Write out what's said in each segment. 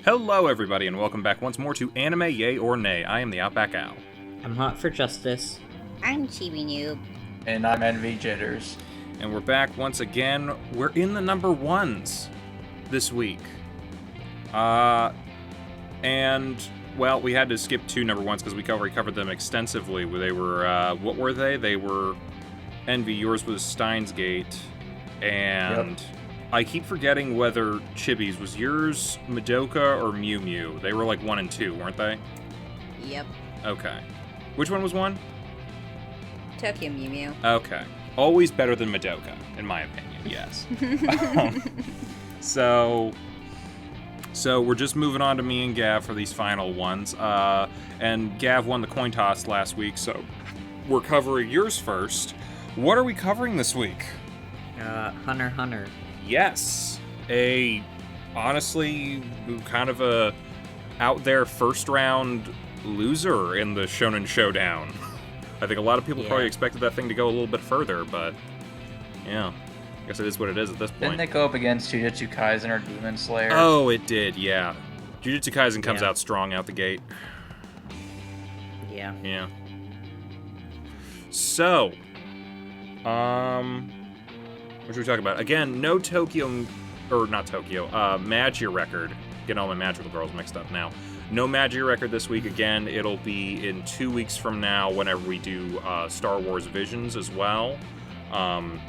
Hello, everybody, and welcome back once more to Anime Yay or Nay. I am the Outback Al. I'm hot for justice. I'm Chibi Noob. And I'm Envy Jitters. And we're back once again. We're in the number ones this week. And, well, we had to skip two number ones because we already covered them extensively. They were, what were they? They were, Envy, yours was Steins Gate, and... Yep. I keep forgetting whether Chibi's was yours Madoka or Mew Mew. They were like 1 and 2, weren't they? Yep. Okay. Which one was 1? Tokyo Mew Mew. Okay. Always better than Madoka, in my opinion, yes. So we're just moving on to me and Gav for these final ones. And Gav won the coin toss last week, so we're covering yours first. What are we covering this week? HunterXHunter. Yes, honestly, kind of a out there first round loser in the Shonen Showdown. I think a lot of people probably expected that thing to go a little bit further, but yeah, I guess it is what it is at this point. Didn't they go up against Jujutsu Kaisen or Demon Slayer? Oh, it did, yeah. Jujutsu Kaisen comes out strong out the gate. Yeah. Yeah. So, what should we talk about? Again, no Magia record. Getting all my magical girls mixed up now. No Magia record this week. Again, it'll be in 2 weeks from now whenever we do Star Wars Visions as well.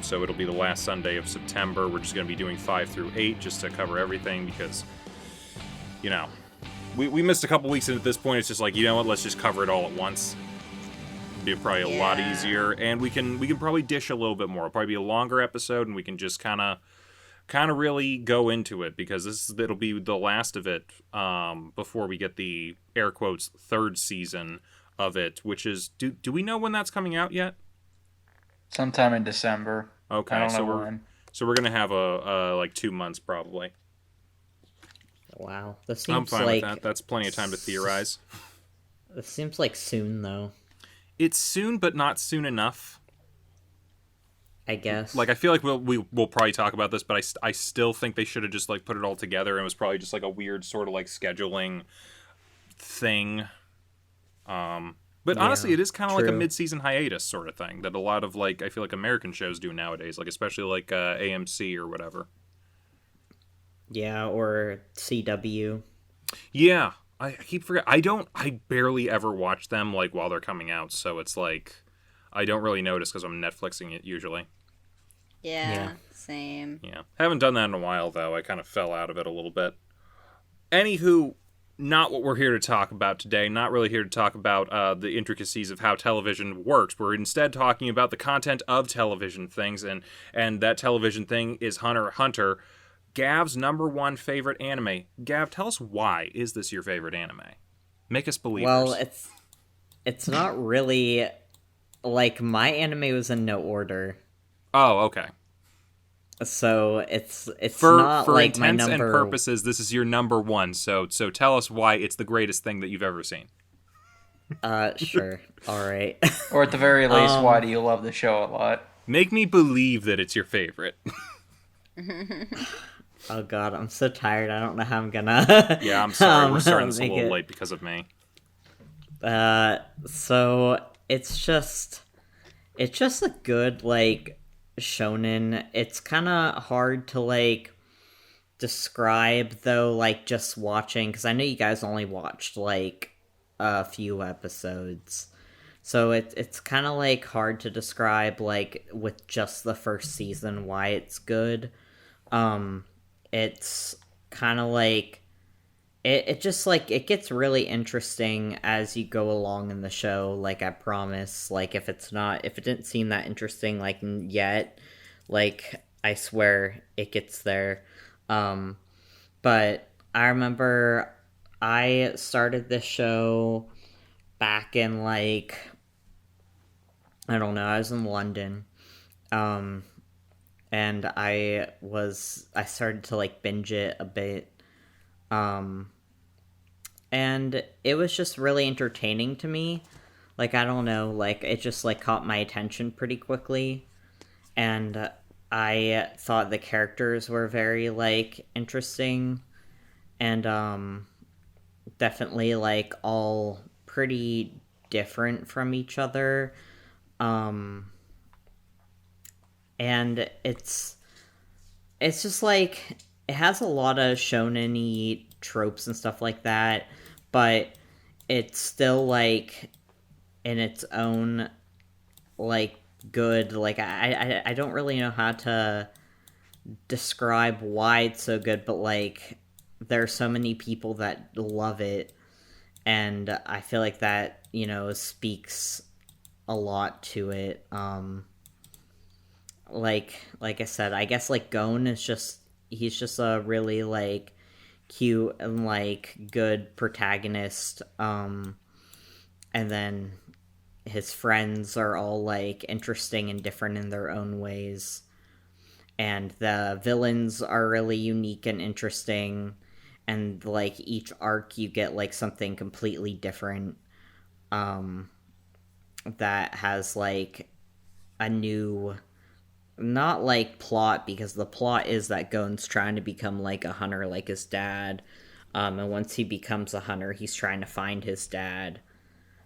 So it'll be the last Sunday of September. We're just going to be doing 5 through 8 just to cover everything because, you know, we missed a couple weeks, and at this point it's just like, you know what, let's just cover it all at once. Be probably a lot easier, and we can probably dish a little bit more. It'll probably be a longer episode, and we can just kind of really go into it because it'll be the last of it before we get the air quotes third season of it, which is do we know when that's coming out yet? Sometime in December. Okay, I don't know when. So we're gonna have a like 2 months probably. Wow, this seems I'm fine like with that. That's plenty of time to theorize. This seems like soon though. It's soon, but not soon enough. I guess. Like, I feel like we'll probably talk about this, but I still think they should have just, like, put it all together, and it was probably just, like, a weird sort of, like, scheduling thing. But honestly, it is kind of like a mid-season hiatus sort of thing that a lot of, like, I feel like American shows do nowadays, like, especially, like, AMC or whatever. Yeah, or CW. Yeah. I keep forgetting. I barely ever watch them, like, while they're coming out, so it's like, I don't really notice because I'm Netflixing it usually. Yeah, same. Yeah. Haven't done that in a while, though. I kind of fell out of it a little bit. Anywho, not what we're here to talk about today. Not really here to talk about the intricacies of how television works. We're instead talking about the content of television things, and that television thing is HunterXHunter. Gav's number one favorite anime. Gav, tell us why is this your favorite anime? Make us believers. Well, it's not really like my anime was in no order. Oh, okay. So it's for not for like my intents number. and purposes. This is your number one. So tell us why it's the greatest thing that you've ever seen. Sure. All right. Or at the very least, why do you love the show a lot? Make me believe that it's your favorite. Oh god, I'm so tired. I don't know how I'm gonna. Yeah, I'm sorry. We're starting this a little late because of me. So it's just a good like shonen. It's kind of hard to like describe though, like just watching, because I know you guys only watched like a few episodes. So it's kind of like hard to describe like with just the first season why it's good. It's kind of like it just like it gets really interesting as you go along in the show. Like I promise, like if it didn't seem that interesting like yet, like I swear it gets there. But I remember I started this show back in like, I don't know, I was in London. And I started to like binge it a bit. And it was just really entertaining to me. Like, I don't know, like it just like caught my attention pretty quickly. And I thought the characters were very, like, interesting. and definitely like all pretty different from each other. And it's just like it has a lot of shonen-y tropes and stuff like that, but it's still like in its own like good. Like I don't really know how to describe why it's so good, but like there are so many people that love it, and I feel like that, you know, speaks a lot to it. Like I said, I guess like Gon is just he's just a really like cute and like good protagonist. And then his friends are all like interesting and different in their own ways. And the villains are really unique and interesting, and like each arc you get like something completely different that has like a new, not like plot, because the plot is that Gon's trying to become like a hunter like his dad, and once he becomes a hunter he's trying to find his dad,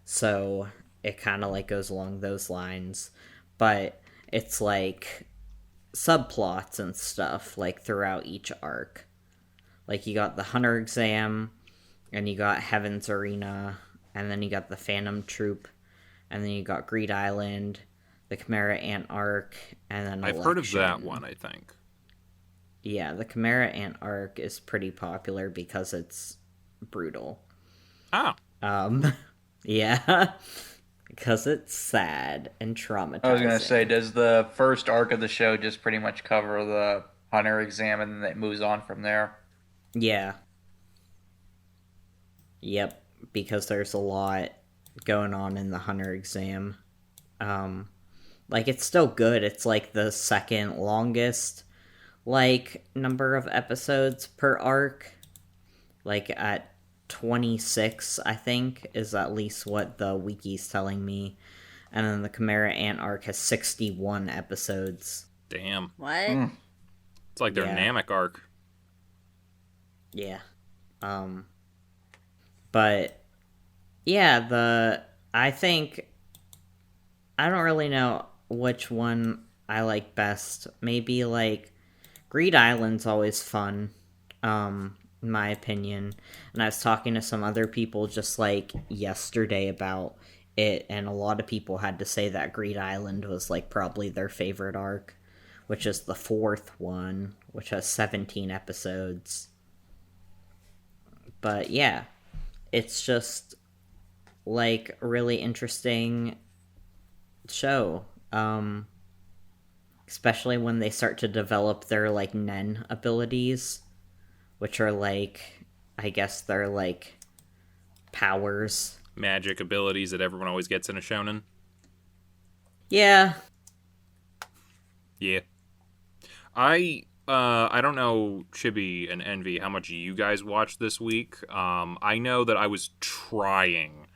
so it kind of like goes along those lines, but it's like subplots and stuff like throughout each arc. Like you got the hunter exam, and you got Heaven's Arena, and then you got the Phantom Troop, and then you got Greed Island, the Chimera Ant arc, and then I've heard of that one, I think. Yeah, the Chimera Ant arc is pretty popular because it's brutal. Ah. Yeah. Because it's sad and traumatizing. I was going to say, does the first arc of the show just pretty much cover the hunter exam and then it moves on from there? Yeah. Yep, because there's a lot going on in the hunter exam. Like, it's still good. It's like the second longest like number of episodes per arc, like at 26, I think, is at least what the wiki's telling me. And then the Chimera Ant arc has 61 episodes. Damn. What? It's like their Namek arc. Yeah. But yeah, I think I don't really know which one I like best. Maybe like Greed Island's always fun, in my opinion. And I was talking to some other people just like yesterday about it, and a lot of people had to say that Greed Island was like probably their favorite arc, which is the fourth one, which has 17 episodes. But yeah, it's just like a really interesting show. Especially when they start to develop their like Nen abilities, which are like, I guess they're like powers. Magic abilities that everyone always gets in a shonen. Yeah. Yeah. I don't know, Chibi and Envy, how much you guys watched this week. I know that I was trying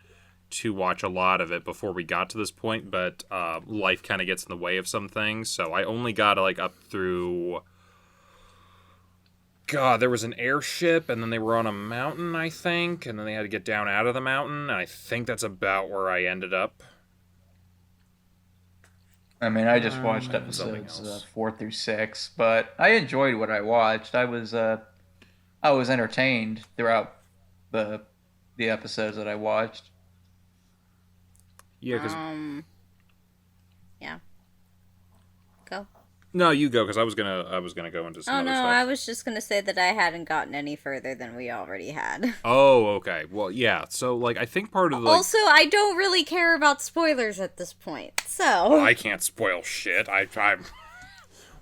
to watch a lot of it before we got to this point, but life kind of gets in the way of some things, so I only got like up through... God, there was an airship, and then they were on a mountain, I think, and then they had to get down out of the mountain, and I think that's about where I ended up. I mean, I just watched episodes 4 through 6, but I enjoyed what I watched. I was entertained throughout the episodes that I watched. Yeah, because... Yeah. Go. No, you go, because I was gonna go into some other stuff. I was just gonna say that I hadn't gotten any further than we already had. Oh, okay. Well, yeah. So, like, I think part of the... Also, I don't really care about spoilers at this point, so... I can't spoil shit. I'm...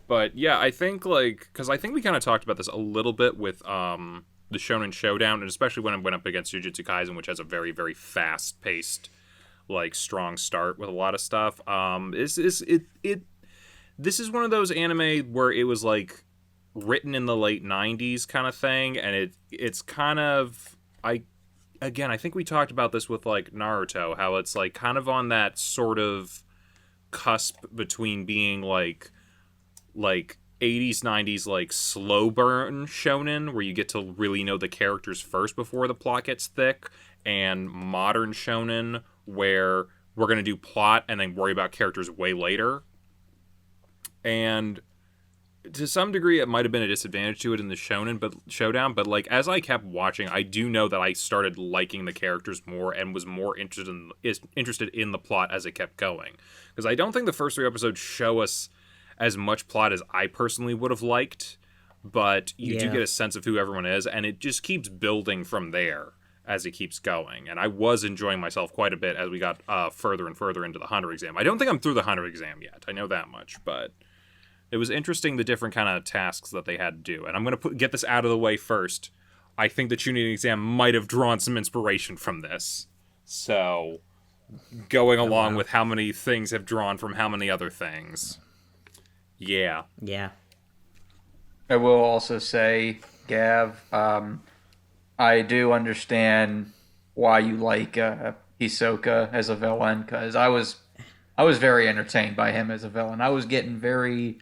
But, yeah, I think, like... Because I think we kind of talked about this a little bit with the Shonen Showdown, and especially when it went up against Jujutsu Kaisen, which has a very, very fast-paced, like, strong start with a lot of stuff. This is one of those anime where it was like written in the late 90s kind of thing, and it's kind of I think we talked about this with like Naruto, how it's like kind of on that sort of cusp between being like 80s, 90s, like, slow burn shonen, where you get to really know the characters first before the plot gets thick, and modern shonen, where we're going to do plot and then worry about characters way later. And to some degree, it might have been a disadvantage to it in the showdown, but like as I kept watching, I do know that I started liking the characters more and was more interested in the plot as it kept going. Because I don't think the first 3 episodes show us as much plot as I personally would have liked, but you do get a sense of who everyone is, and it just keeps building from there as it keeps going. And I was enjoying myself quite a bit as we got further and further into the Hunter exam. I don't think I'm through the Hunter exam yet. I know that much, but it was interesting the different kind of tasks that they had to do. And I'm going to get this out of the way first. I think the Chunin exam might have drawn some inspiration from this. So, going along with how many things have drawn from how many other things. Yeah. Yeah. I will also say, Gav, I do understand why you like Hisoka as a villain, because I was very entertained by him as a villain. I was getting very...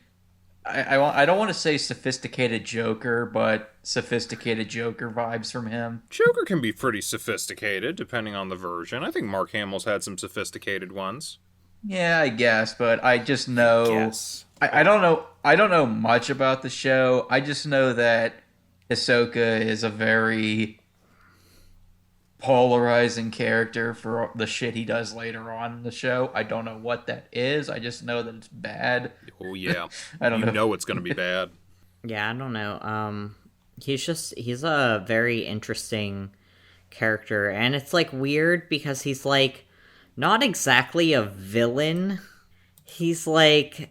I don't want to say sophisticated Joker, but sophisticated Joker vibes from him. Joker can be pretty sophisticated, depending on the version. I think Mark Hamill's had some sophisticated ones. Yeah, I guess, but I just know... Yes. I don't know much about the show. I just know that Hisoka is a very polarizing character for the shit he does later on in the show. I don't know what that is. I just know that it's bad. Oh yeah. I don't know. You know it's going to be bad. Yeah, I don't know. He's a very interesting character, and it's like weird because he's like not exactly a villain. He's like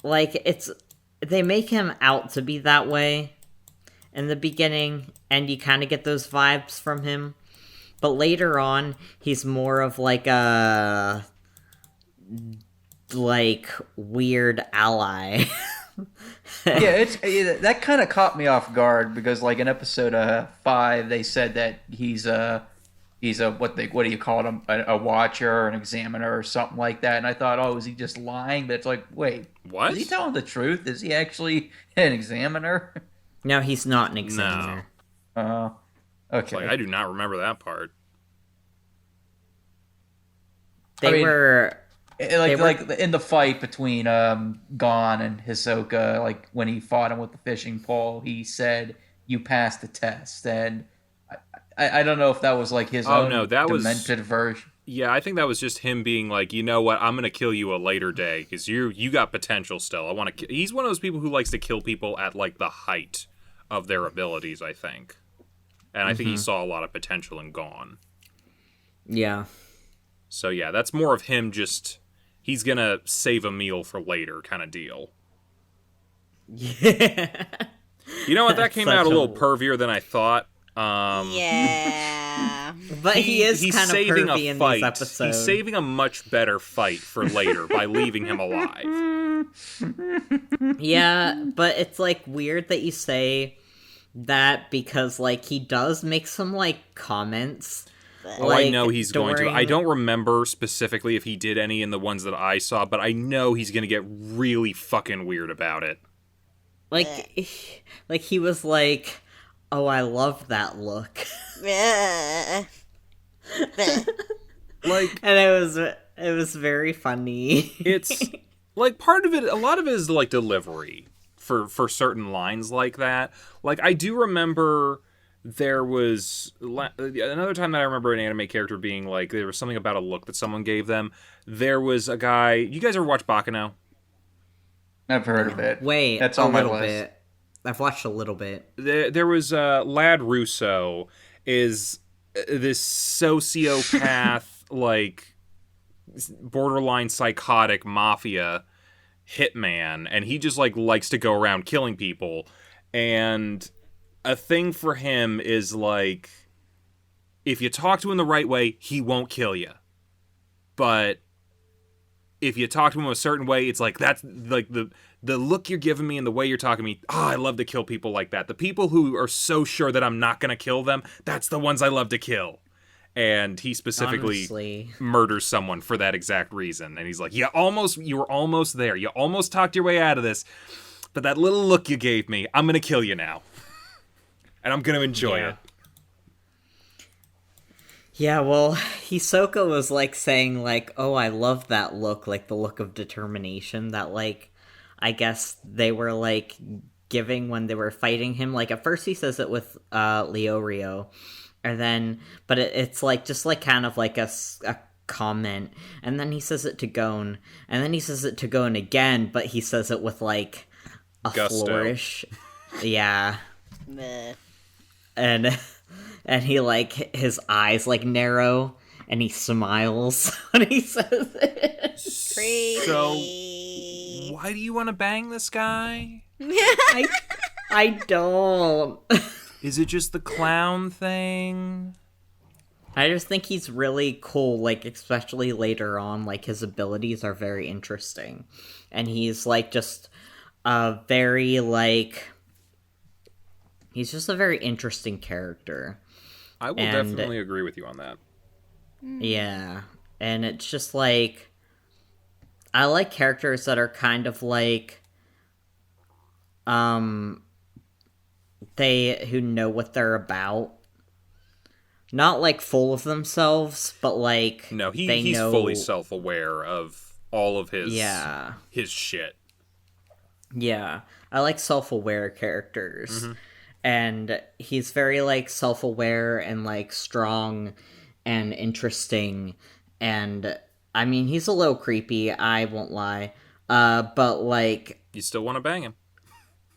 they make him out to be that way in the beginning, and you kind of get those vibes from him. But later on, he's more of like a weird ally. Yeah, that kind of caught me off guard because like in episode 5, they said that he's a what do you call him, a watcher, an examiner, or something like that. And I thought, oh, is he just lying? But it's like, wait, what? Is he telling the truth? Is he actually an examiner? No, he's not an examiner. No. Okay. Like, I do not remember that part. They were in the fight between Gon and Hisoka, like when he fought him with the fishing pole, he said, "You passed the test," and I don't know if that was like his own demented version. Yeah, I think that was just him being like, you know what, I'm gonna kill you a later day because you got potential still. I want to. He's one of those people who likes to kill people at like the height of their abilities, I think, and I think he saw a lot of potential in Gon. Yeah. So yeah, that's more of him just, he's gonna save a meal for later kind of deal. Yeah. You know what, that came out a little pervier than I thought. Yeah. But he's kind of pervy in these episodes. He's saving a much better fight for later by leaving him alive. Yeah, but it's like weird that you say that because like he does make some like comments. Oh, like, I know he's going to. I don't remember specifically if he did any in the ones that I saw, but I know he's going to get really fucking weird about it. Like he was like, "Oh, I love that look." Like, and it was very funny. It's like part of it. A lot of it is like delivery for certain lines like that. Like I do remember. There was another time that I remember an anime character being like, there was something about a look that someone gave them. There was a guy. You guys ever watch Baccano? I've heard of it. Wait, that's on my list. Bit. I've watched a little bit. There was Lad Russo is this sociopath, like borderline psychotic mafia hitman, and he just like likes to go around killing people. And a thing for him is like, if you talk to him the right way, he won't kill you. But if you talk to him a certain way, it's like, that's like the look you're giving me and the way you're talking to me. Oh, I love to kill people like that. The people who are so sure that I'm not going to kill them, that's the ones I love to kill. And he specifically murders someone for that exact reason. And he's like, you were almost there. You almost talked your way out of this. But that little look you gave me, I'm gonna kill you now. And I'm gonna enjoy it. Yeah, well, Hisoka was, like, saying, like, oh, I love that look, like, the look of determination that, like, I guess they were, like, giving when they were fighting him. Like, at first he says it with, Leorio, and then, but it's, like, just, like, kind of, like, a comment, and then he says it to Gon, and then he says it to Gon again, but he says it with, like, a gusto. flourish. Yeah. Meh. And he, like, his eyes, like, narrow, and he smiles when he says it. Crazy. So, why do you want to bang this guy? I don't. Is it just the clown thing? I just think he's really cool, like, especially later on, like, his abilities are very interesting. And he's, like, just a very, like... He's just a very interesting character. I will definitely agree with you on that. Yeah. And it's just, like... I like characters that are kind of, like... who know what they're about. Not, like, full of themselves, but, like... No, he's fully self-aware of all of his shit. Yeah. I like self-aware characters. Mm-hmm. And he's very, like, self-aware and, like, strong and interesting. And, I mean, he's a little creepy, I won't lie. But, like... You still want to bang him?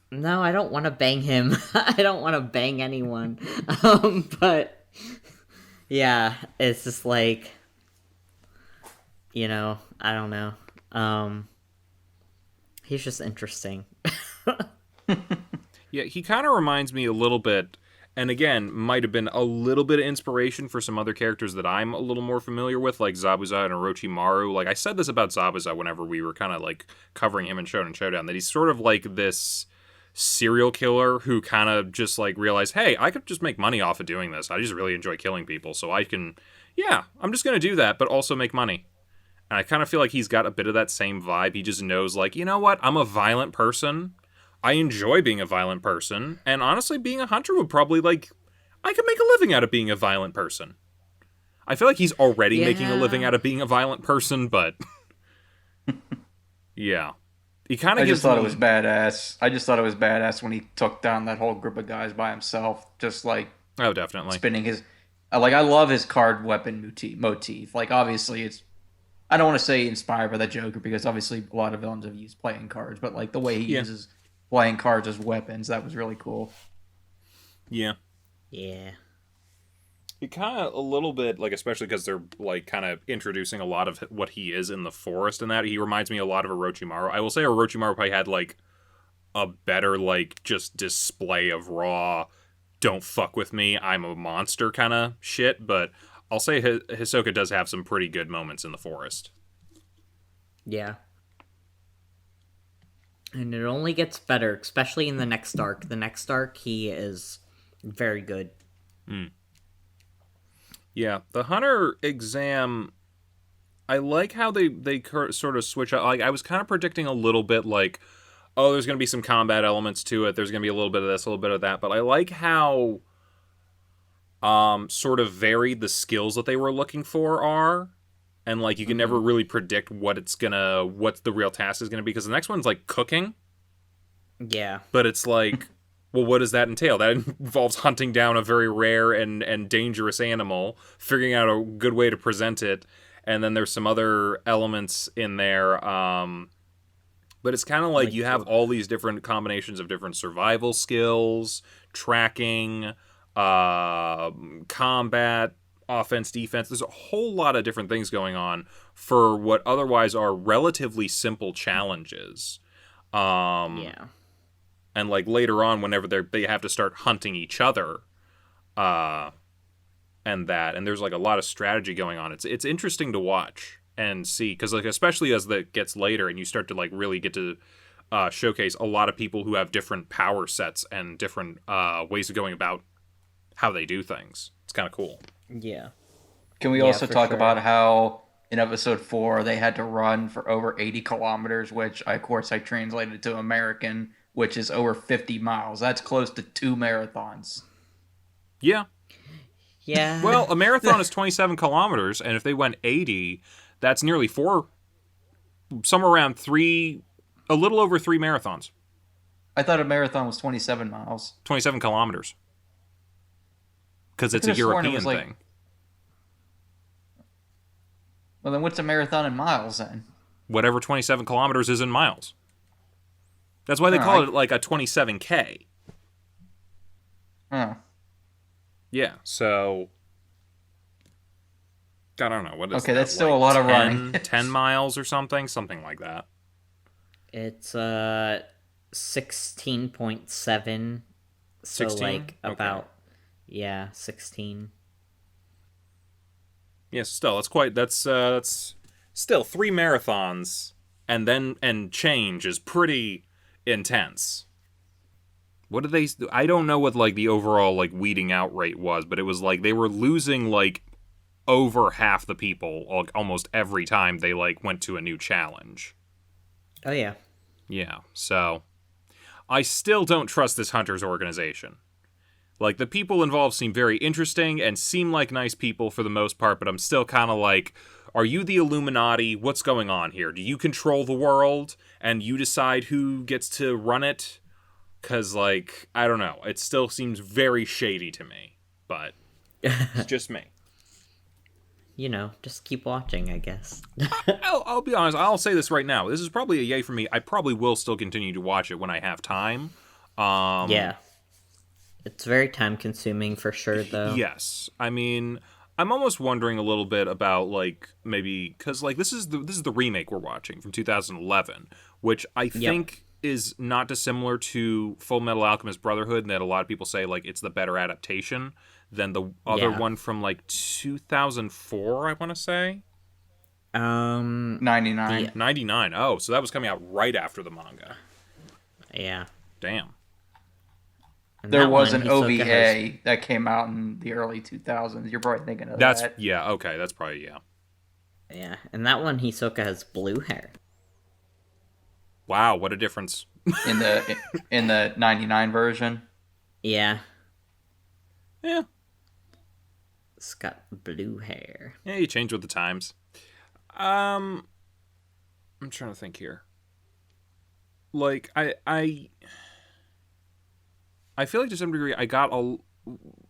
No, I don't want to bang him. I don't want to bang anyone. But... Yeah, it's just, like... You know, I don't know. He's just interesting. Yeah, he kind of reminds me a little bit, and again, might have been a little bit of inspiration for some other characters that I'm a little more familiar with, like Zabuza and Orochimaru. Like, I said this about Zabuza whenever we were kind of, like, covering him in Shonen Showdown, that he's sort of like this serial killer who kind of just, like, realized, hey, I could just make money off of doing this. I just really enjoy killing people, so I can, I'm just going to do that, but also make money. And I kind of feel like he's got a bit of that same vibe. He just knows, like, you know what? I'm a violent person. I enjoy being a violent person. And honestly, being a hunter would probably, like... I could make a living out of being a violent person. I feel like he's already making a living out of being a violent person, but... yeah. He kind of I just thought it was badass. I just thought it was badass when he took down that whole group of guys by himself. Just, like... Oh, definitely. Spinning his... Like, I love his card weapon motif. Like, obviously, it's... I don't want to say inspired by the Joker, because obviously a lot of villains have used playing cards, but, like, the way he uses playing cards as weapons, that was really cool. Yeah. Yeah. It kind of a little bit, like, especially because they're, like, kind of introducing a lot of what he is in the forest and that. He reminds me a lot of Orochimaru. I will say Orochimaru probably had, like, a better, like, just display of raw, don't fuck with me, I'm a monster kind of shit, but I'll say Hisoka does have some pretty good moments in the forest. Yeah. And it only gets better, especially in the next arc. The next arc, he is very good. Yeah, the Hunter exam, I like how they sort of switch out. Like, I was kind of predicting a little bit, like, oh, there's going to be some combat elements to it. There's going to be a little bit of this, a little bit of that. But I like how sort of varied the skills that they were looking for are. And, like, you can never really predict what the real task is going to be. Because the next one's, like, cooking. Yeah. But it's like, well, what does that entail? That involves hunting down a very rare and dangerous animal, figuring out a good way to present it. And then there's some other elements in there. But it's kind of like you have all these different combinations of different survival skills, tracking, combat, offense, defense. There's a whole lot of different things going on for what otherwise are relatively simple challenges. Yeah. And, like, later on, whenever they have to start hunting each other, and there's, like, a lot of strategy going on. It's interesting to watch and see, because, like, especially as that gets later and you start to, like, really get to showcase a lot of people who have different power sets and different ways of going about how they do things. It's kind of cool. Yeah. Can we also talk about how in episode 4 they had to run for over 80 kilometers, which, of course, I translated to American which is over 50 miles. That's close to 2 marathons. Yeah. Yeah. Well, a marathon is 27 kilometers, and if they went 80, that's nearly 4, somewhere around 3, a little over 3 marathons. I thought a marathon was 27 miles. 27 kilometers. Because it's a European thing. Well, then what's a marathon in miles then? Whatever 27 kilometers is in miles. That's why they call it like a 27K. Oh. Yeah, so... I don't know. What is okay, that, that's still like a lot of 10, running. 10 miles or something? Something like that. It's 16.7. So 16? like about 16. Yes, still that's still 3 marathons and change is pretty intense. What did they? I don't know what like the overall like weeding out rate was, but it was like they were losing like over half the people like, almost every time they like went to a new challenge. Oh yeah. Yeah, so I still don't trust this Hunters organization. Like, the people involved seem very interesting and seem like nice people for the most part, but I'm still kind of like, are you the Illuminati? What's going on here? Do you control the world and you decide who gets to run it? Because, like, I don't know. It still seems very shady to me, but it's just me. You know, just keep watching, I guess. I'll be honest. I'll say this right now. This is probably a yay for me. I probably will still continue to watch it when I have time. Yeah. It's very time-consuming for sure, though. Yes. I mean, I'm almost wondering a little bit about, like, maybe... Because, like, this is the remake we're watching from 2011, which I think is not dissimilar to Full Metal Alchemist Brotherhood, and that a lot of people say, like, it's the better adaptation than the other one from, like, 2004, I want to say? 99. 99. Oh, so that was coming out right after the manga. Yeah. Damn. And There that was one, an Hisoka OVA that came out in the early 2000s. You're probably thinking of that. Yeah, okay, that's probably, Yeah, and that one, Hisoka has blue hair. Wow, what a difference. in the 99 version. Yeah. Yeah. It's got blue hair. Yeah, you change with the times. I'm trying to think here. Like, I feel like to some degree I got a...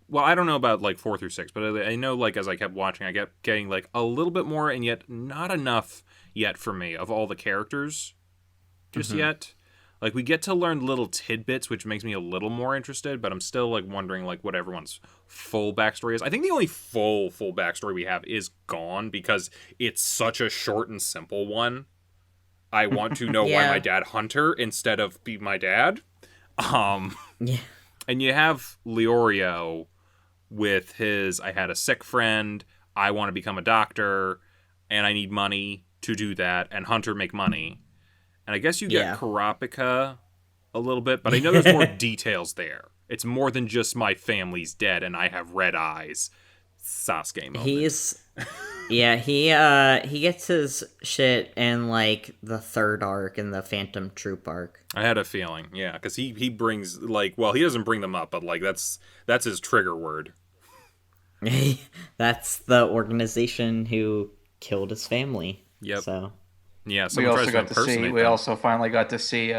Well, I don't know about, like, 4 through 6, but I know, like, as I kept watching, I kept getting, like, a little bit more, and yet not enough yet for me of all the characters just yet. Like, we get to learn little tidbits, which makes me a little more interested, but I'm still, like, wondering, like, what everyone's full backstory is. I think the only full backstory we have is Gone, because it's such a short and simple one. I want to know why my dad Hunter instead of be my dad. Yeah. And you have Leorio with his, I had a sick friend, I want to become a doctor, and I need money to do that, and Hunter make money. And I guess you get Kurapika a little bit, but I know there's more details there. It's more than just my family's dead and I have red eyes. Sasuke moment. He gets his shit in, like, the 3rd arc and the Phantom Troop arc. I had a feeling, yeah, because he brings, like, well, he doesn't bring them up, but, like, that's his trigger word. That's the organization who killed his family. Yep. So. Yeah, we also finally got to see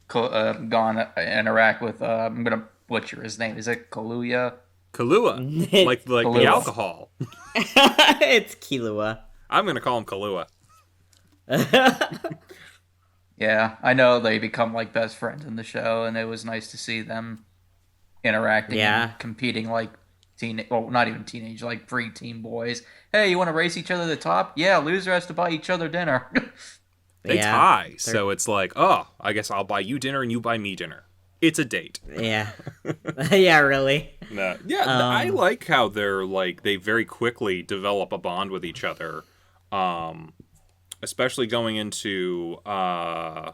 Gon interact with I'm gonna butcher his name. Is it Killua? Killua, like the alcohol. It's Killua. I'm gonna call him Killua. Yeah, I know they become like best friends in the show, and it was nice to see them interacting and competing like not even teenage, like pre-teen boys. Hey, you want to race each other to the top? Yeah, loser has to buy each other dinner. They tie, so it's like, oh, I guess I'll buy you dinner and you buy me dinner. It's a date. Yeah. Yeah, really. No. Yeah, I like how they're like they very quickly develop a bond with each other, especially going into the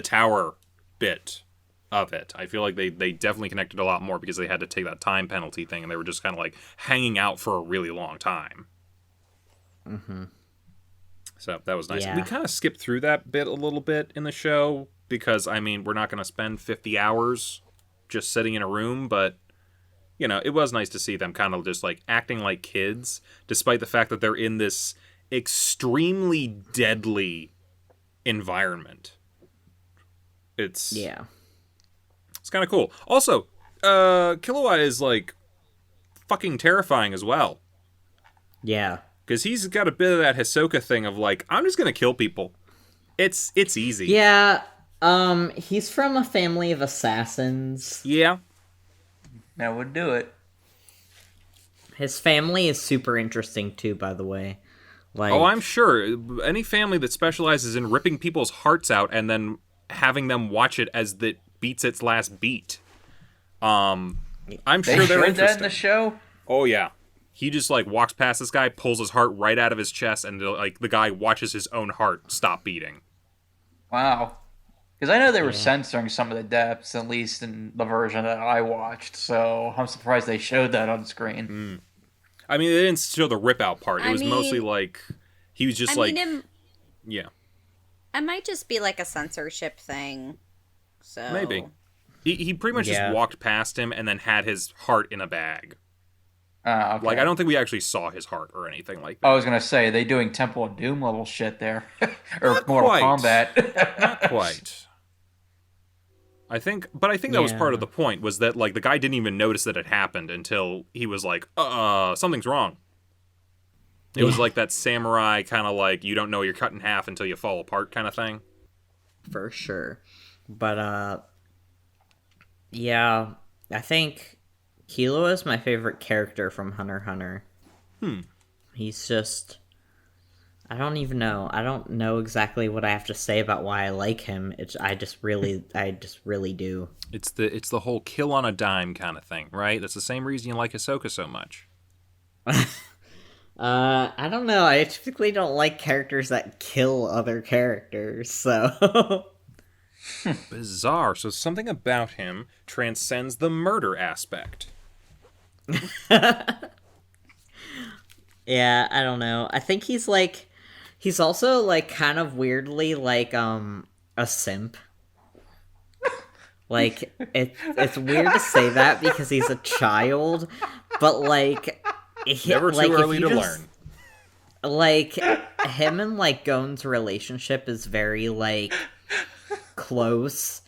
tower bit of it. I feel like they definitely connected a lot more because they had to take that time penalty thing and they were just kind of like hanging out for a really long time. So that was nice. Yeah. We kind of skipped through that bit a little bit in the show because, I mean, we're not going to spend 50 hours just sitting in a room, but, you know, it was nice to see them kind of just, like, acting like kids, despite the fact that they're in this extremely deadly environment. It's kind of cool. Also, Killua is, like, fucking terrifying as well. Yeah. Because he's got a bit of that Hisoka thing of, like, I'm just gonna kill people. It's easy. Yeah, he's from a family of assassins. Yeah. That would do it. His family is super interesting, too, by the way. Like, Oh, I'm sure. Any family that specializes in ripping people's hearts out and then having them watch it as it beats its last beat. I'm They sure they're showed that interesting. in the show? Oh, yeah. He just, like, walks past this guy, pulls his heart right out of his chest, and, like, the guy watches his own heart stop beating. Wow. Because I know they were censoring some of the deaths, at least in the version that I watched, so I'm surprised they showed that on screen. I mean, they didn't show the rip-out part. It was mostly, like, he was just, yeah. It might just be like a censorship thing. So Maybe. He pretty much just walked past him and then had his heart in a bag. Okay. Like, I don't think we actually saw his heart or anything like that. I was going to say, they doing Temple of Doom level shit there. Or Not Mortal quite. Kombat. Not quite. I think that was part of the point, was that, like, the guy didn't even notice that it happened until he was like, something's wrong. It was like that samurai kind of like, you don't know you're cut in half until you fall apart kind of thing. for sure. But, yeah, I think Killua is my favorite character from Hunter x Hunter. He's just... I don't even know. I don't know exactly what I have to say about why I like him. I just really do. It's the whole kill on a dime kind of thing, right? That's the same reason you like Hisoka so much. I don't know. I typically don't like characters that kill other characters, so... Bizarre. So something about him transcends the murder aspect. Yeah, I don't know. I think he's also like kind of weirdly like a simp. Like it's weird to say that because he's a child, but like Never too early to learn. Like him and like Gon's relationship is very like close,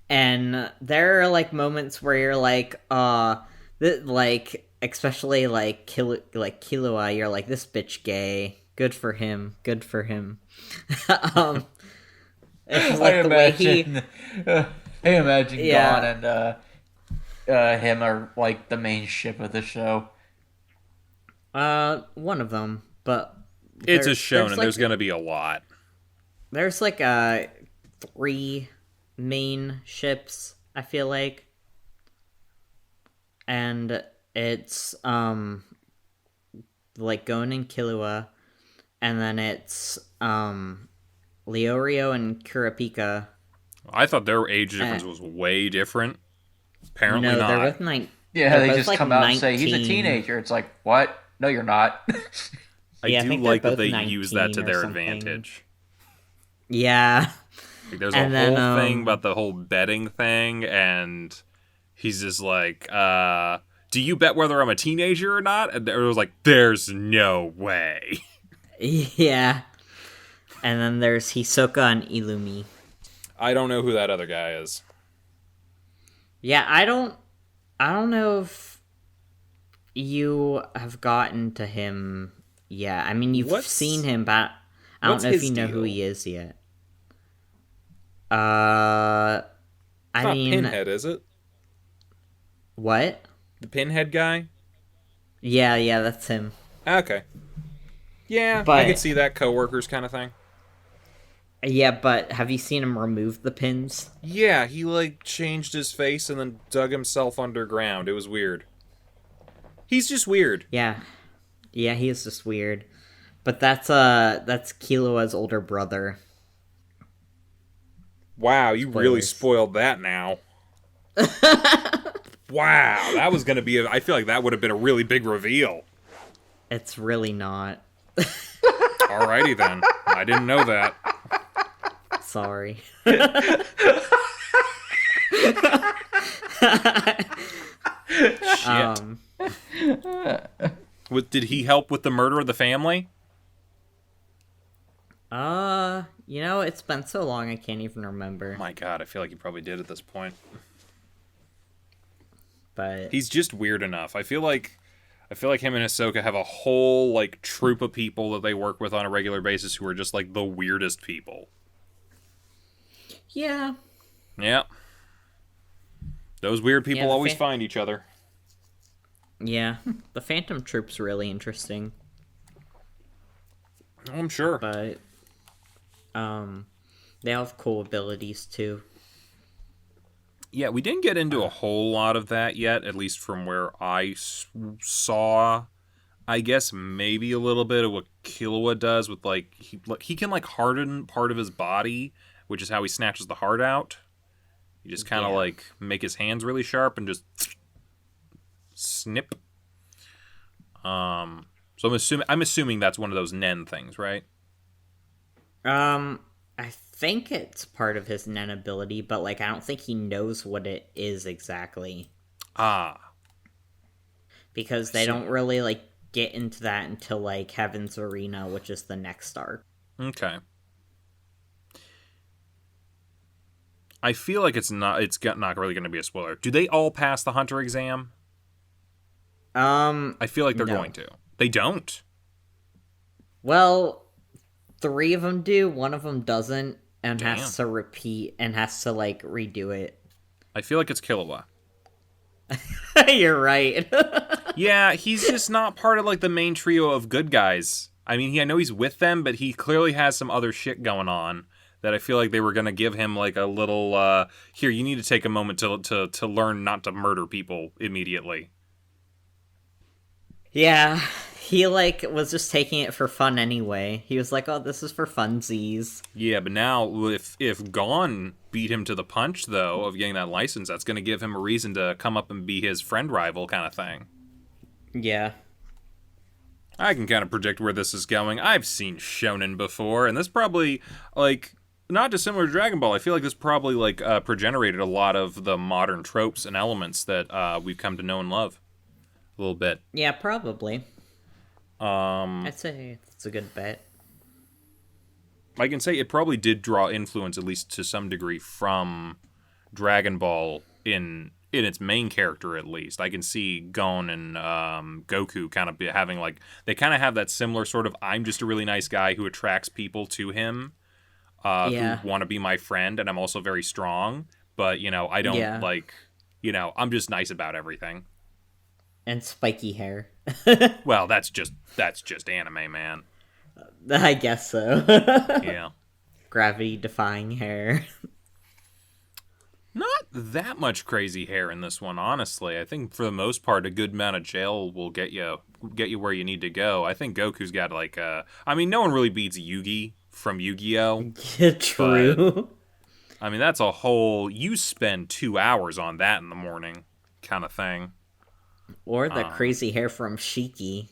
and there are like moments where you're like like especially like Killua, you're like, this bitch gay, good for him. It's like I imagine Gon and him are like the main ship of the show. one of them, but It's a shonen. There's gonna be a lot. There's like 3 main ships, I feel like. And it's like Gon and Killua, and then it's Leorio and Kurapika. I thought their age difference was way different. Apparently No, not. they're both 19. Yeah, they just like come out and say, 19. he's a teenager. It's like, what? No, you're not. I Yeah, I do think they're like that both they use that to 19 or their something. advantage. Yeah. Like, there's And a then, whole thing about the whole betting thing, and he's just like, do you bet whether I'm a teenager or not? And it was like, there's no way. Yeah. And then there's Hisoka and Illumi. I don't know who that other guy is. Yeah, I don't know if you have gotten to him yet. I mean, you've seen him, but I don't know if you know who he is yet. I It's mean, not Pinhead, is it? What? The Pinhead guy? Yeah, that's him. Okay. Yeah, But- I could see that coworkers kind of thing. Yeah, but have you seen him remove the pins? Yeah, he like changed his face and then dug himself underground. It was weird. He's just weird. Yeah, he is just weird. But that's Killua's older brother. Wow, you really Spoilers. spoiled that now. Wow, that was gonna be I feel like that would have been a really big reveal. It's really not. Alrighty then. I didn't know that. Sorry. Shit. Did he help with the murder of the family? It's been so long I can't even remember. My God, I feel like he probably did at this point. But He's just weird enough. I feel like him and Hisoka have a whole like troop of people that they work with on a regular basis who are just like the weirdest people. yeah. Yeah. Those weird people Yeah, the always find each other. Yeah. The Phantom Troop's really interesting. Oh, I'm sure. But they have cool abilities too. Yeah, we didn't get into a whole lot of that yet, at least from where I saw. I guess maybe a little bit of what Killua does with, like, he can, like, harden part of his body, which is how he snatches the heart out. You just kind of, like, make his hands really sharp and just snip. So I'm assuming that's one of those Nen things, right? I think it's part of his Nen ability, but like I don't think he knows what it is exactly. Because they don't really like get into that until like Heaven's Arena, which is the next arc. Okay. I feel like it's not really going to be a spoiler. Do they all pass the Hunter exam? I feel like they're going to. They don't. Well, 3 of them do, one of them doesn't, and has to repeat and has to like redo it. I feel like it's Killua. You're right. Yeah, he's just not part of like the main trio of good guys. I mean, I know he's with them, but he clearly has some other shit going on that I feel like they were going to give him like a little, here, you need to take a moment to learn not to murder people immediately. Yeah, he like was just taking it for fun anyway. He was like, "Oh, this is for funsies." Yeah, but now if Gon beat him to the punch though of getting that license, that's going to give him a reason to come up and be his friend rival kind of thing. Yeah. I can kind of predict where this is going. I've seen shonen before, and this probably like not dissimilar to Dragon Ball. I feel like this probably like progenerated a lot of the modern tropes and elements that we've come to know and love. A little bit. Yeah, probably. I'd say it's a good bet. I can say it probably did draw influence, at least to some degree, from Dragon Ball in its main character, at least. I can see Gon and Goku kind of having, like, they kind of have that similar sort of, I'm just a really nice guy who attracts people to him who want to be my friend, and I'm also very strong, but, I don't, I'm just nice about everything. And spiky hair. Well, that's just anime, man. I guess so. Yeah. Gravity-defying hair. Not that much crazy hair in this one, honestly. I think for the most part, a good amount of gel will get you where you need to go. I think Goku's got like no one really beats Yugi from Yu-Gi-Oh. True. But, that's a whole. You spend 2 hours on that in the morning, kind of thing. Or the crazy hair from Shiki.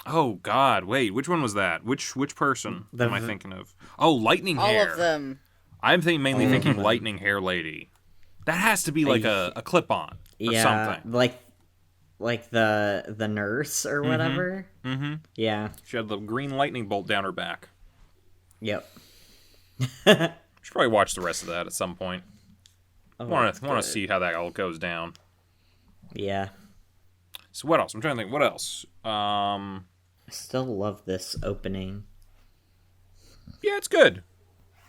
Oh God! Wait, which one was that? Which person am I thinking of? Oh, lightning hair. All of them. I'm mainly thinking lightning hair lady. That has to be like a clip-on or something. like the nurse or whatever. Mm-hmm. Yeah. She had the green lightning bolt down her back. Yep. Should probably watch the rest of that at some point. Want to good. see how that all goes down. Yeah. So what else? I'm trying to think. What else? I still love this opening. Yeah, it's good.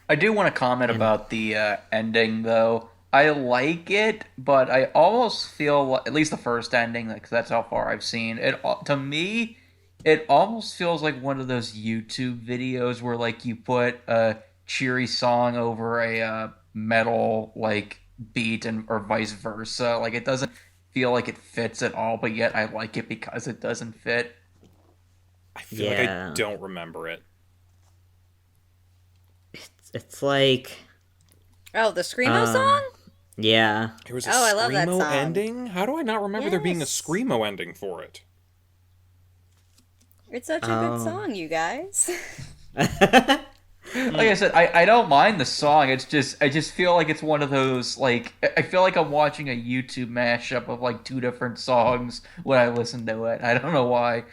I do want to comment about the ending, though. I like it, but I almost feel, at least the first ending, because that's how far I've seen it. To me, it almost feels like one of those YouTube videos where, like, you put a cheery song over a metal, like, beat or vice versa. Like, it doesn't feel like it fits at all, but yet I like it because it doesn't fit. I feel like I don't remember it. It's like... Oh, the Screamo song? Yeah. There was a I love that Screamo song. ending? How do I not remember there being a Screamo ending for it? It's such a good song, you guys. Like I said, I don't mind the song. It's just I just feel like it's one of those like I feel like I'm watching a YouTube mashup of like two different songs when I listen to it. I don't know why.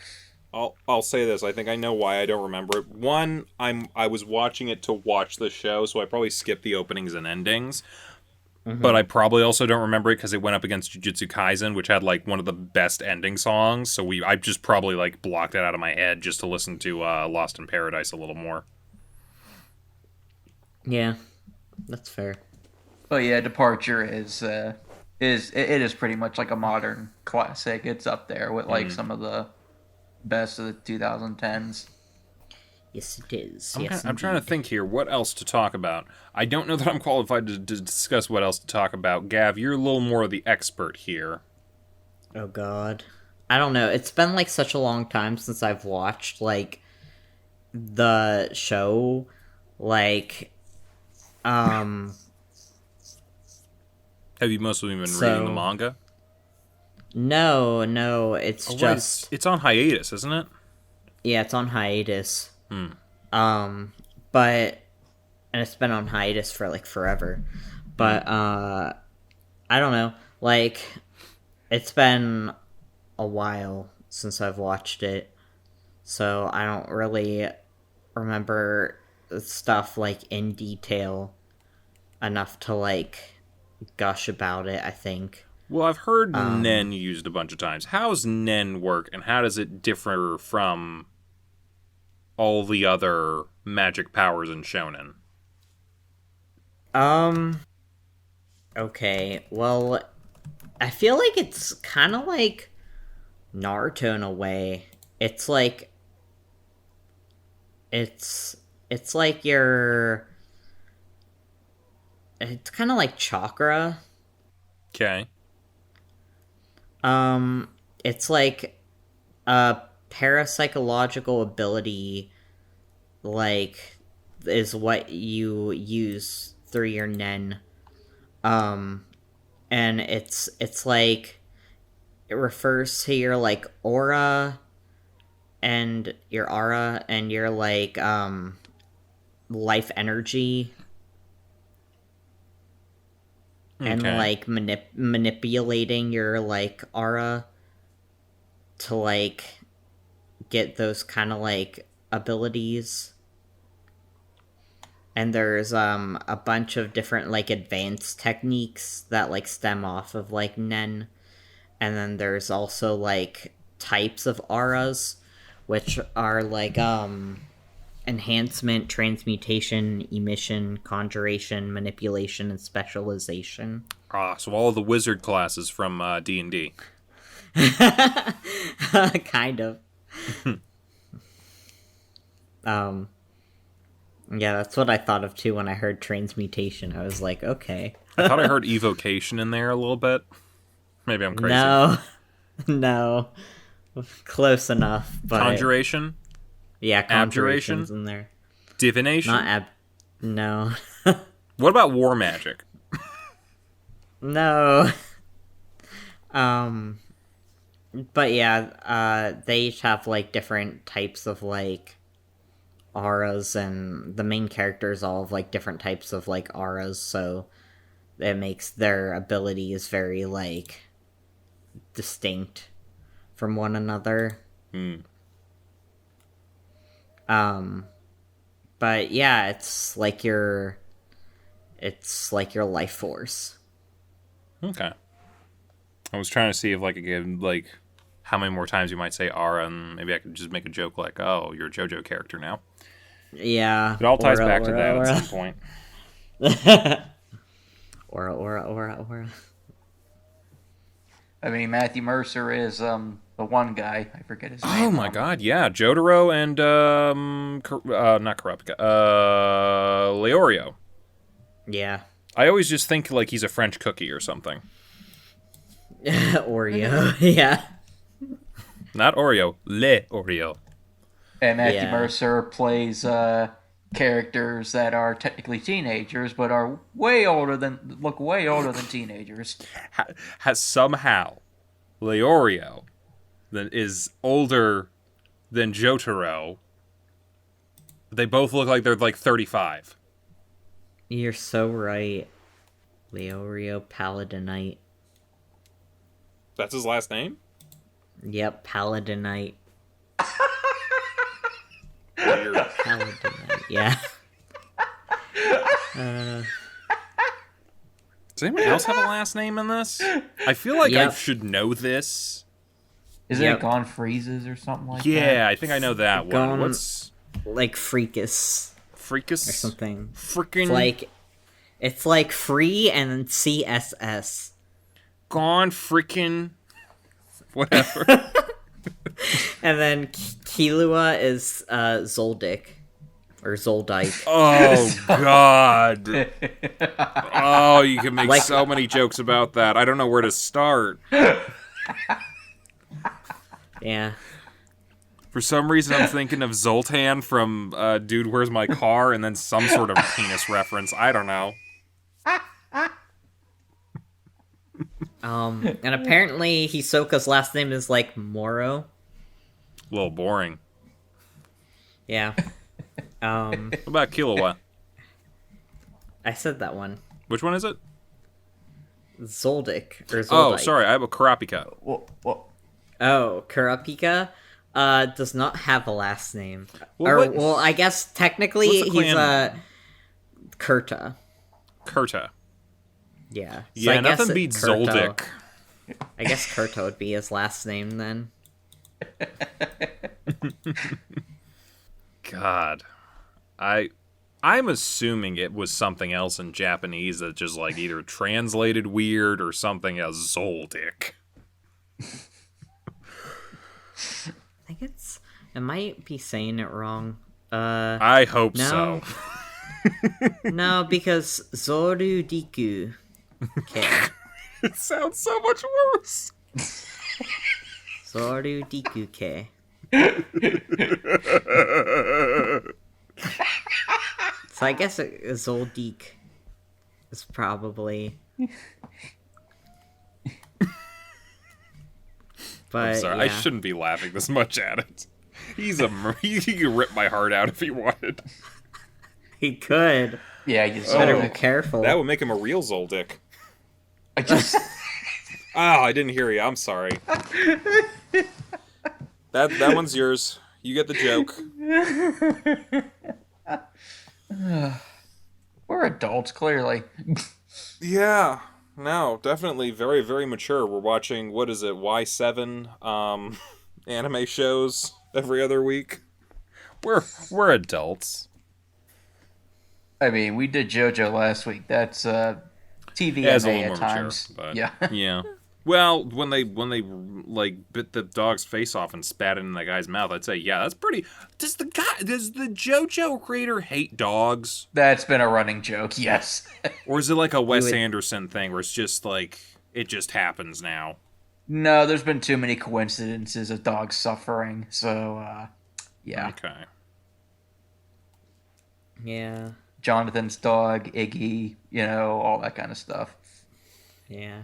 I'll say this. I think I know why I don't remember it. One, I was watching it to watch the show, so I probably skipped the openings and endings. Mm-hmm. But I probably also don't remember it because it went up against Jujutsu Kaisen, which had like one of the best ending songs. So I just probably like blocked it out of my head just to listen to Lost in Paradise a little more. Yeah, that's fair. But yeah, Departure is pretty much like a modern classic. It's up there with like some of the best of the 2010s. Yes, it is. I'm trying to think here. What else to talk about? I don't know that I'm qualified to discuss what else to talk about. Gav, you're a little more of the expert here. Oh, God. I don't know. It's been, like, such a long time since I've watched, like, the show. Like, Have you mostly been reading the manga? No. It's just... It's on hiatus, isn't it? Yeah, it's on hiatus. But... And it's been on hiatus for, like, forever. But, I don't know. Like, it's been a while since I've watched it. So I don't really remember stuff, like, in detail enough to, like, gush about it, I think. Well, I've heard Nen used a bunch of times. How does Nen work, and how does it differ from all the other magic powers in Shonen? Okay, well, I feel like it's kind of like Naruto in a way. It's like... It's like your... It's kind of like chakra. Okay. It's like a parapsychological ability, like, is what you use through your Nen. And it's like, it refers to your, like, aura, and your like, life energy. Okay. And, like, manipulating your, like, aura to, like, get those kind of, like, abilities. And there's, a bunch of different, like, advanced techniques that, like, stem off of, like, Nen. And then there's also, like, types of auras, which are, like, enhancement, transmutation, emission, conjuration, manipulation, and specialization. So all of the wizard classes from D&D. Kind of. Yeah, that's what I thought of too when I heard transmutation. I was like, okay. I thought I heard evocation in there a little bit. Maybe I'm crazy. No. Close enough. But... Conjuration? Yeah, conjuration's in there. Divination? No. What about war magic? No. But yeah, they each have, like, different types of, like, auras, and the main characters all have, like, different types of, like, auras, so it makes their abilities very, like, distinct from one another. But yeah, it's like your life force. Okay. I was trying to see if I could give, like, how many more times you might say aura, and maybe I could just make a joke like, oh, you're a JoJo character now. Yeah. It all ties back to that at some point. Aura. I mean, Matthew Mercer is the one guy. I forget his name. Oh my god, yeah. Jotaro and, not Kurapika, Leorio. Yeah. I always just think, like, he's a French cookie or something. Oreo, yeah. Not Oreo, Le Oreo. And Matthew Mercer plays characters that are technically teenagers, but are look way older than teenagers. Has somehow Leorio that is older then Jotaro. They both look like they're like 35. You're so right. Leorio Paladinite. That's his last name? Yep, Paladinite. Weird. Paladinite, yeah. Does anyone else have a last name in this? I feel like I Yep. should know this. Isn't Yep. it Gone Freezes or something like that? Yeah, I think I know that one. Gone- What's Like Freakus Freakus? or something. Freaking It's like free and then CSS. Gone freaking whatever. And then Killua is Zoldyck. Or Zoldike. Oh god. Oh, you can make Like- so many jokes about that. I don't know where to start. Yeah. For some reason, I'm thinking of Zoltan from Dude, Where's My Car? And then some sort of penis reference. I don't know. And apparently Hisoka's last name is like Moro. A little boring. Yeah. What about Killua? I said that one. Which one is it? Zoldyck or Zoldike. Oh, sorry, I have a Karapika. Well, Oh, Kurapika does not have a last name. Well, what- Well, I guess technically What's the he's clan? Kurta. Kurta. Yeah. So Yeah, I guess nothing beats Kurta- Zoldyck. I guess Kurta would be his last name then. God. I'm assuming it was something else in Japanese that just like either translated weird or something as Zoldyck. I think it might be saying it wrong. I hope No. so. No, because Zoru Diku. Okay. It sounds so much worse. Zoru Diku K. So I guess Zoldyck is probably. But I'm sorry, I yeah. shouldn't be laughing this much at it. He could rip my heart out if he wanted. He could. yeah, you Better Oh. be careful. That would make him a real Zoldyck. I just Oh, I didn't hear you. I'm sorry. That one's yours. You get the joke. we're adults, clearly. Yeah. No, definitely very, very mature. We're watching, what is it, Y7 anime shows every other week. We're adults. I mean, we did JoJo last week. That's TVMA Yeah, it's a little at more times. mature. But Yeah. Yeah. Well, when they like bit the dog's face off and spat it in that guy's mouth, I'd say, yeah, that's pretty. Does the JoJo creator hate dogs, That's been a running joke, yes. or is it like a Wes would- Anderson thing where it's just like it just happens now? No, there's been too many coincidences of dogs suffering, so, yeah. Okay. Yeah. Jonathan's dog, Iggy, all that kind of stuff. Yeah.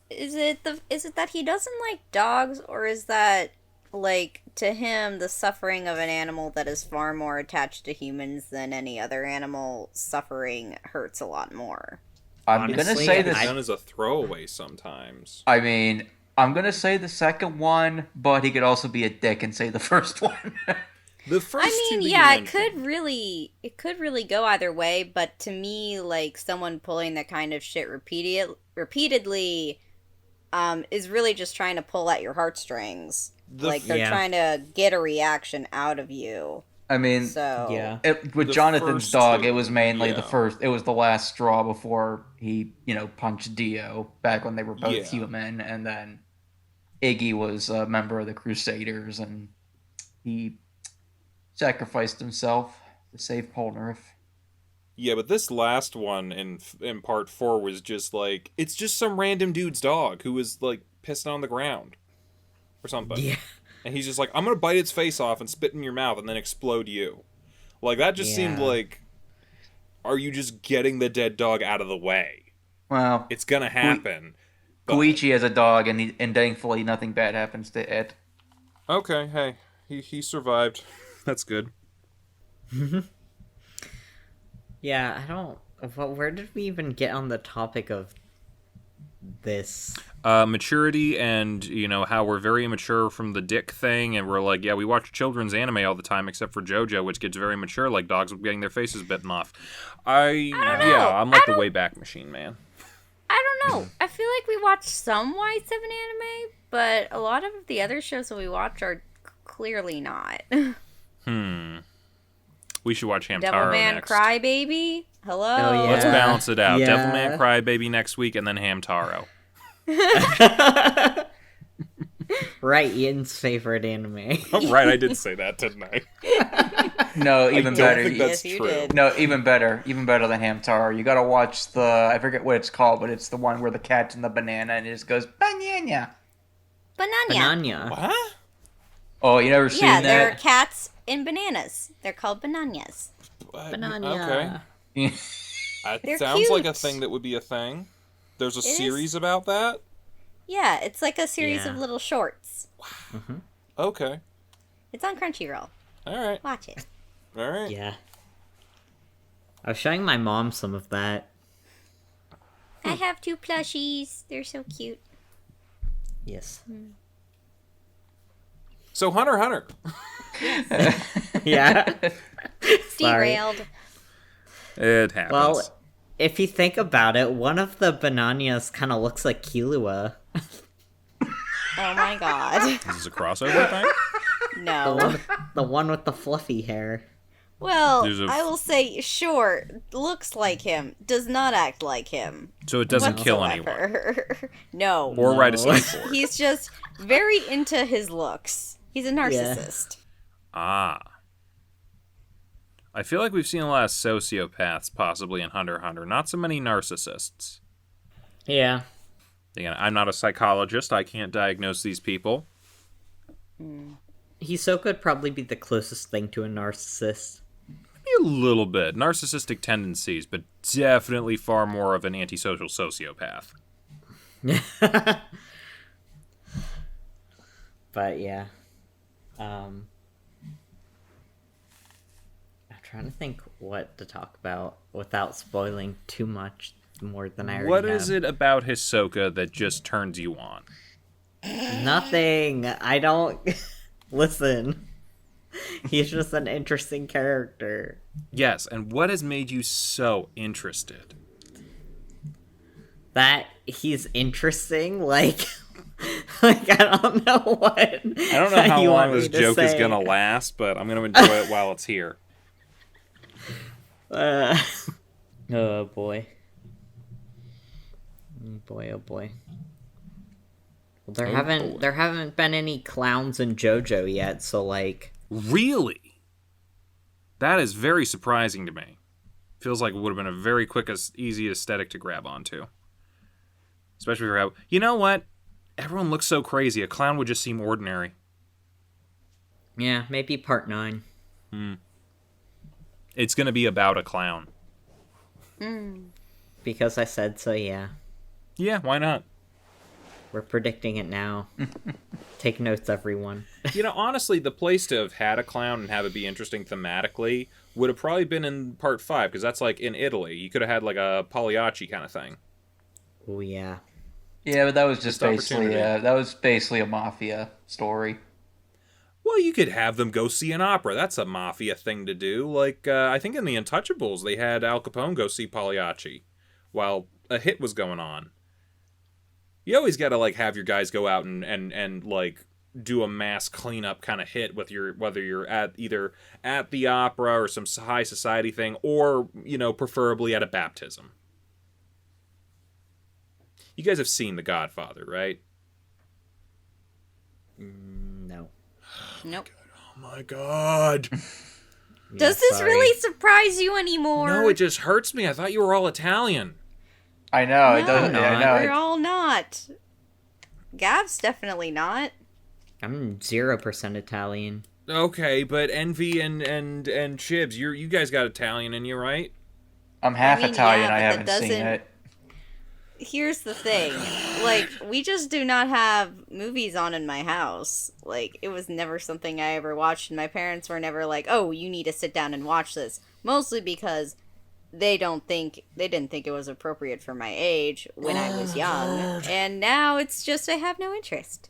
Is it that he doesn't like dogs, or is that, like, to him, the suffering of an animal that is far more attached to humans than any other animal suffering hurts a lot more? I'm going to Honestly, say It's this. done as a throwaway sometimes. I mean, I'm going to say the second one, but he could also be a dick and say the first one. The first I mean, two that yeah, you mentioned- it could really go either way, but to me, like, someone pulling that kind of shit repeatedly is really just trying to pull at your heartstrings. Like, they're Yeah. trying to get a reaction out of you. I mean, So, Yeah. with The Jonathan's first dog, two, it was mainly yeah. it was the last straw before he, punched Dio back when they were both Yeah. human, and then Iggy was a member of the Crusaders, and he sacrificed himself to save Polnareff. Yeah, but this last one in part 4 was just like, it's just some random dude's dog who was like pissing on the ground or something. Yeah. And he's just like, I'm gonna bite its face off and spit in your mouth and then explode you. Like, that just seemed Yeah. like, are you just getting the dead dog out of the way? Well, It's gonna happen. But- Koichi has a dog, and thankfully nothing bad happens to it. Okay, hey, he survived. That's good. Yeah, I don't. Where did we even get on the topic of this? Maturity and, how we're very immature from the dick thing, and we're like, yeah, we watch children's anime all the time, except for JoJo, which gets very mature, like dogs getting their faces bitten off. don't know. I'm like the Wayback Machine, man. I don't know. I feel like we watch some Y7 anime, but a lot of the other shows that we watch are clearly not. We should watch Hamtaro Devilman next. Crybaby? Hello? Oh, yeah. Let's balance it out. Yeah. Devilman Crybaby next week, and then Hamtaro. Right, Ian's favorite anime. Oh, right, I did say that, didn't I? No, even better. think that's Yes, you true. did. No, even better than Hamtaro. You gotta watch I forget what it's called, but it's the one where the cat's in the banana and it just goes, banana. Banana. Banana. What? Oh, you never seen Yeah, they're that? cats in bananas. They're called bananas. Banana. Okay. That They're sounds like a cute. thing that would be a thing. There's a is. series about that? Yeah, it's like a series Yeah. of little shorts. Okay. It's on Crunchyroll. Alright. Watch it. Alright. Yeah. I was showing my mom some of that. I have 2 plushies. They're so cute. Yes. So, Hunter. Yeah. Sorry. Derailed. It happens. Well, if you think about it, one of the bananas kind of looks like Killua. Oh my god. Is this a crossover thing? No. The one with the fluffy hair. Well, There's a- I will say, sure, looks like him, does not act like him. So it doesn't kill anyone. whatsoever. No. Or ride a No. skateboard. He's just very into his looks. He's a narcissist. Ah. I feel like we've seen a lot of sociopaths possibly in Hunter x Hunter. Not so many narcissists. Yeah. Again, I'm not a psychologist. I can't diagnose these people. Hisoka would probably be the closest thing to a narcissist. Maybe a little bit. Narcissistic tendencies, but definitely far more of an antisocial sociopath. But yeah. I'm trying to think what to talk about without spoiling too much more than I already What have. is it about Hisoka that just turns you on? Nothing. I don't... Listen. He's just an interesting character. Yes, and what has made you so interested? That he's interesting, like... like, I don't know what... I don't know how you long want me this to joke is say. gonna last, but I'm gonna enjoy it while it's here. Oh boy. Oh boy. Well, there haven't been any clowns in JoJo yet, so like Really? That is very surprising to me. Feels like it would have been a very quick, easy aesthetic to grab onto. Especially for how... You know what? Everyone looks so crazy. A clown would just seem ordinary. yeah, maybe part 9. It's gonna be about a clown. Because I said so, yeah. Yeah, why not? We're predicting it now. Take notes, everyone. Honestly, the place to have had a clown and have it be interesting thematically would have probably been in part 5, because that's like in Italy. You could have had like a Pagliacci kind of thing. Oh yeah. Yeah, but that was just Missed basically a mafia story. Well, you could have them go see an opera. That's a mafia thing to do. Like, I think in The Untouchables, they had Al Capone go see Pagliacci while a hit was going on. You always gotta, like, have your guys go out and like, do a mass cleanup kind of hit with whether you're either at the opera or some high society thing, or, preferably at a baptism. You guys have seen The Godfather, right? No. Nope. Oh my god. Does this really surprise you anymore? No, it just hurts me. I thought you were all Italian. I know, it No, doesn't. I know. we're all not. Gav's definitely not. I'm 0% Italian. Okay, but Envy and Chibs, you guys got Italian in you, right? I'm half I mean, Italian. yeah, I but haven't that seen doesn't- it. here's the thing. Like, we just do not have movies on in my house. Like, it was never something I ever watched, and my parents were never like, oh, you need to sit down and watch this. Mostly because they didn't think it was appropriate for my age when I was young. And now it's just I have no interest.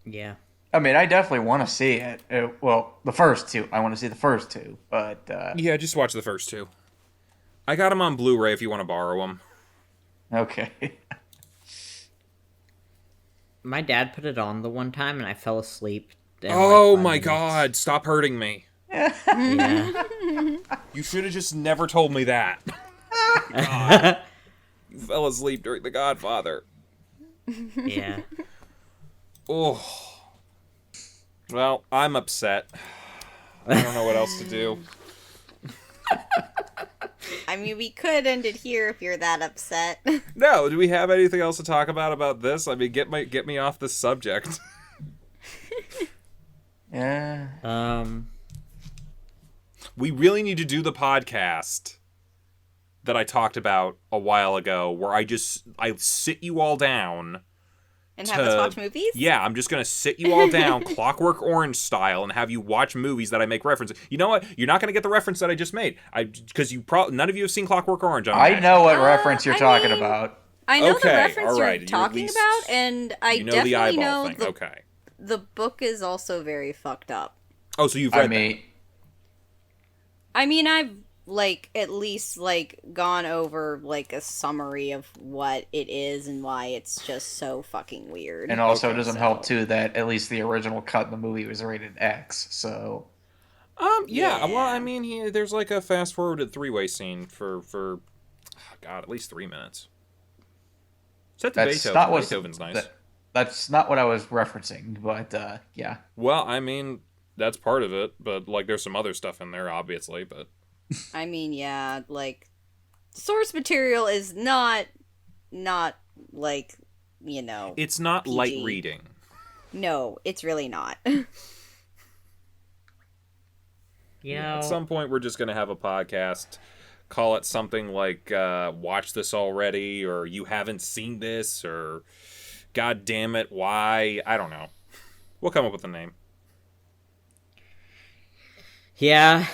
Yeah. I mean, I definitely want to see it. Well, the first two. I want to see the first two, but... Yeah, just watch the first two. I got them on Blu-ray if you want to borrow them. Okay. My dad put it on the one time, and I fell asleep. Oh my god, stop hurting me. Yeah. You should have just never told me that. God. You fell asleep during The Godfather. Yeah. Oh. Well, I'm upset. I don't know what else to do. I mean, we could end it here if you're that upset. No, do we have anything else to talk about this? I mean, get me off this subject. Yeah. We really need to do the podcast that I talked about a while ago, where I sit you all down. And have us watch movies? Yeah, I'm just going to sit you all down, Clockwork Orange style, and have you watch movies that I make references. You know what? You're not going to get the reference that I just made. Because none of you have seen Clockwork Orange. I know what reference you're talking about. I know the Okay, reference all right, you're talking about, and I definitely the eyeball know thing. Okay. the book is also very fucked up. Oh, so you've read that. I mean, I've, like, at least, like, gone over, like, a summary of what it is and why it's just so fucking weird. And also, it doesn't help, too, that at least the original cut in the movie was rated X, so... Yeah, well, I mean, there's, like, a fast-forwarded three-way scene for God, at least 3 minutes. Set to Beethoven. Beethoven's nice. That's not what I was referencing, but, yeah. Well, I mean, that's part of it, but, like, there's some other stuff in there, obviously, but... I mean, yeah, like, source material is not, like, you know... It's not PG. light reading. No, it's really not. At some point, we're just going to have a podcast, call it something like, Watch This Already, or You Haven't Seen This, or God Damn It, Why? I don't know. We'll come up with a name. Yeah.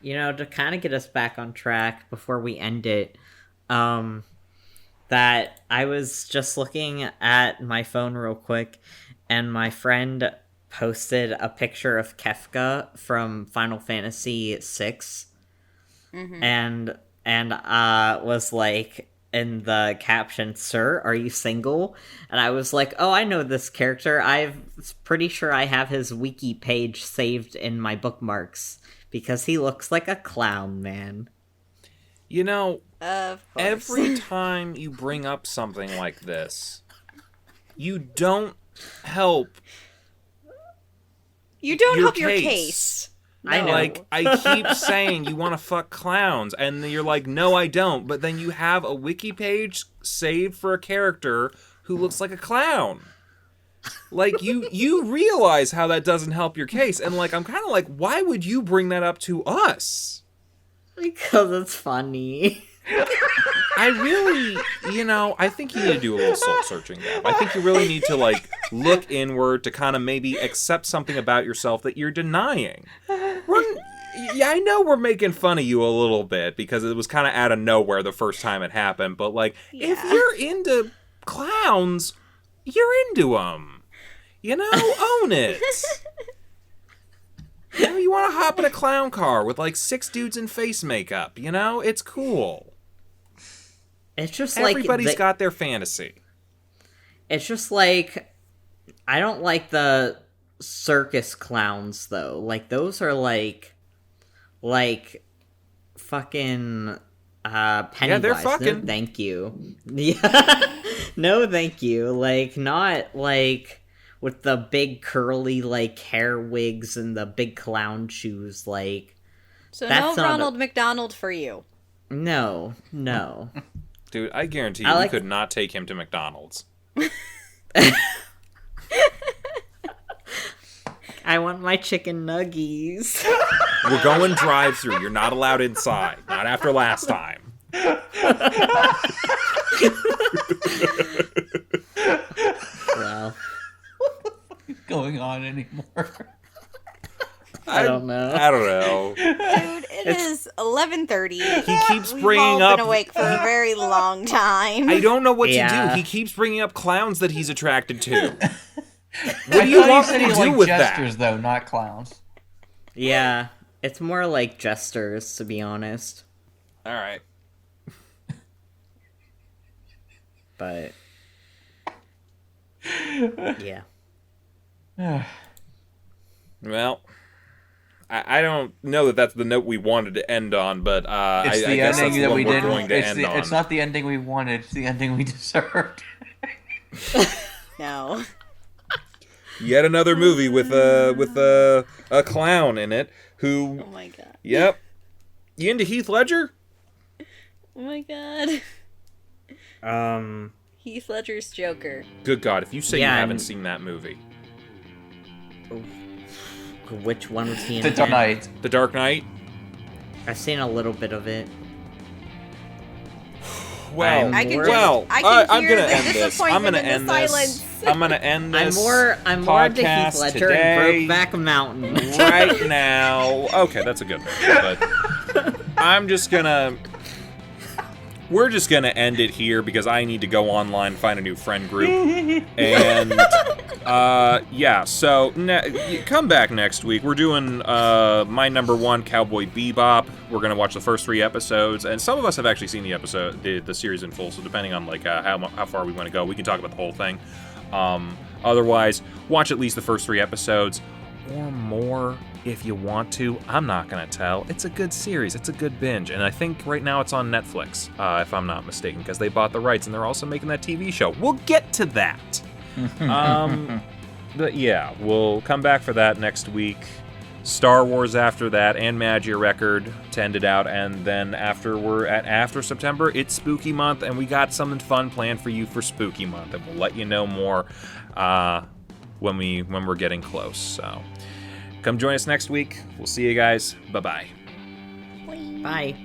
You know, to kind of get us back on track before we end it, that I was just looking at my phone real quick, and my friend posted a picture of Kefka from Final Fantasy VI, and was like, in the caption, "Sir, are you single?" And I was like, oh, I know this character. I'm pretty sure I have his wiki page saved in my bookmarks. Because he looks like a clown, man. You know, Of course. every time you bring up something like this, you don't help. You don't help your case. case. I know. Like, I keep saying you want to fuck clowns, and you're like, no, I don't. But then you have a wiki page saved for a character who looks like a clown. Like, you realize how that doesn't help your case. And, like, I'm kind of like, why would you bring that up to us? Because it's funny. I really, I think you need to do a little soul-searching, Gab. I think you really need to, like, look inward to kind of maybe accept something about yourself that you're denying. Yeah, I know we're making fun of you a little bit because it was kind of out of nowhere the first time it happened. But, like, if you're into clowns, you're into them. Own it. You want to hop in a clown car with, like, 6 dudes in face makeup, It's cool. It's just like... Everybody's got their fantasy. It's just like... I don't like the circus clowns, though. Like, those are like... fucking... Pennywise. Yeah, they're fucking. No, thank you. Yeah. No, thank you. Like, not, like... with the big curly, like, hair wigs and the big clown shoes, like... So no Ronald McDonald for you. No. Dude, I guarantee you could not take him to McDonald's. I want my chicken nuggies. We're going drive-thru. You're not allowed inside. Not after last time. Wow. What's going on anymore? I don't know. I don't know. Dude, it's 11:30. He keeps We've bringing all up. been awake for a very long time. I don't know what to Yeah. do. He keeps bringing up clowns that he's attracted to. What I do you thought want said me he to do liked with jesters, that? though, not clowns. Yeah, it's more like jesters, to be honest. All right. But yeah. Well, I don't know that that's the note we wanted to end on, but It's I the guess that's ending the that one we we're didn't. going to end on. It's not the ending we wanted. It's the ending we deserved. No. Yet another movie with a clown in it who. Oh my god. Yep. You into Heath Ledger? Oh my god. Heath Ledger's Joker. Good God! If you say Yeah, you haven't and- seen that movie, Which one was he in? The again? Night. The Dark Knight. I've seen a little bit of it. Well, I can just- well, I can I'm hear gonna the end this. I'm disappointment gonna in the end this. silence. I'm gonna end this. I'm more into Heath podcast Ledger today. and Brokeback Mountain. Right now. Okay, that's a good one. But I'm just gonna. We're just gonna end it here because I need to go online and find a new friend group. And yeah, so come back next week. We're doing my number one, Cowboy Bebop. We're gonna watch the first 3 episodes, and some of us have actually seen the series in full. So depending on like how far we want to go, we can talk about the whole thing. Otherwise, watch at least the first 3 episodes or more if you want to. I'm not gonna tell. It's a good series. It's a good binge, and I think right now it's on Netflix, if I'm not mistaken, because they bought the rights and they're also making that TV show. We'll get to that. But yeah, we'll come back for that next week. Star Wars after that, and Magi Record to end it out, and then after September, it's Spooky Month, and we got something fun planned for you for Spooky Month, and we'll let you know more when we're getting close. So come join us next week. We'll see you guys. Bye-bye. Bye.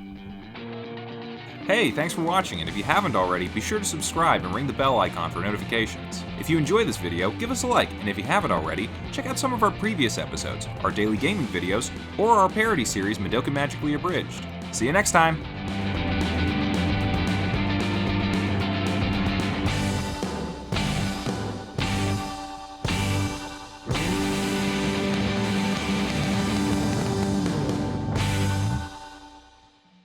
Hey, thanks for watching, and if you haven't already, be sure to subscribe and ring the bell icon for notifications. If you enjoy this video, give us a like, and if you haven't already, check out some of our previous episodes, our daily gaming videos, or our parody series, Madoka Magically Abridged. See you next time!